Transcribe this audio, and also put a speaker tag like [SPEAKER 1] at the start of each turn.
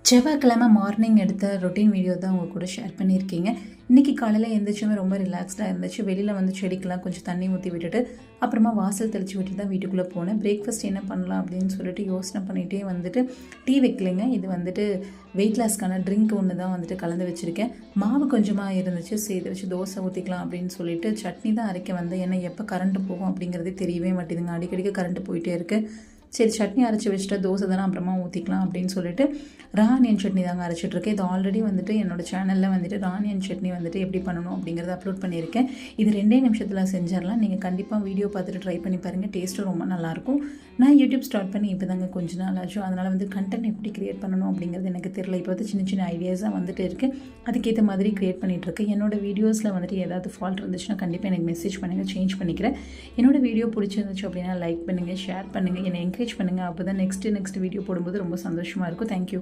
[SPEAKER 1] செவ்வாய்க்கிழமை மார்னிங் எடுத்த routine video தான் உங்கள் கூட ஷேர் பண்ணியிருக்கீங்க. இன்றைக்கி காலையில் எழுந்திரிச்சுமே ரொம்ப ரிலாக்ஸ்டாக இருந்துச்சு. வெளியில் வந்து செடிக்கெலாம் கொஞ்சம் தண்ணி ஊற்றி விட்டுட்டு அப்புறமா வாசல் தெளித்து விட்டு தான் வீட்டுக்குள்ளே போனேன். பிரேக்ஃபாஸ்ட் என்ன பண்ணலாம் அப்படின்னு சொல்லிட்டு யோசனை பண்ணிகிட்டே வந்துட்டு டீ வைக்கலைங்க. இது வந்துட்டு வெயிட் லாஸ்க்கான ட்ரிங்க் ஒன்று தான் வந்துட்டு கலந்து வச்சுருக்கேன். மாவு கொஞ்சமாக இருந்துச்சு, சரி இதை வச்சு தோசை ஊற்றிக்கலாம் அப்படின்னு சொல்லிட்டு சட்னி தான் அரைக்க வந்தேன். ஏன்னா எப்போ கரண்ட்டு போகும் அப்படிங்கிறதே தெரியவே மாட்டேதுங்க. அடிக்கடிக்கு கரண்ட்டு போயிட்டே இருக்குது. சரி சட்னி அரைச்சி வச்சுட்டா தோசை தானே அப்புறமா ஊற்றிக்கலாம் அப்படின்னு சொல்லிட்டு ரானியன் சட்னி தாங்க அரைச்சிட்ருக்கேன். இது ஆல்ரெடி வந்துட்டு என்னோடய சேனலில் வந்துட்டு ரானியன் சட்னி வந்துட்டு எப்படி பண்ணணும் அப்படிங்கிறத அப்லோட் பண்ணியிருக்கேன். இது 2 நிமிஷத்தில் செஞ்சிடலாம். நீங்கள் கண்டிப்பாக வீடியோ பார்த்துட்டு ட்ரை பண்ணி பாருங்கள். டேஸ்ட்டும் ரொம்ப நல்லாயிருக்கும். நான் யூடியூப் ஸ்டார்ட் பண்ணி இப்போ தாங்க கொஞ்ச நாள் ஆச்சு. அதனால் வந்து கண்டென்ட் எப்படி க்ரியேட் பண்ணணும் அப்படிங்கிறது எனக்கு தெரியல. இப்போ வந்து சின்ன சின்ன ஐடியாஸாக வந்துட்டு இருக்குது. அதுக்கேற்ற மாதிரி க்ரியேட் பண்ணிகிட்ருக்கேன். என்னோடய வீடியோஸில் வந்துட்டு ஏதாவது ஃபால்ட் இருந்துச்சுன்னா கண்டிப்பாக எனக்கு மெசேஜ் பண்ணுங்கள், சேஞ்ச் பண்ணிக்கிறேன். என்னோடய வீடியோ பிடிச்சிருந்துச்சு அப்படின்னா லைக் பண்ணுங்கள், ஷேர் பண்ணுங்கள், என்னை என்கரேஜ் பண்ணுங்கள். அப்போ தான் நெக்ஸ்ட் வீடியோ போடும்போது ரொம்ப சந்தோஷமாக இருக்கும். தேங்க்யூ.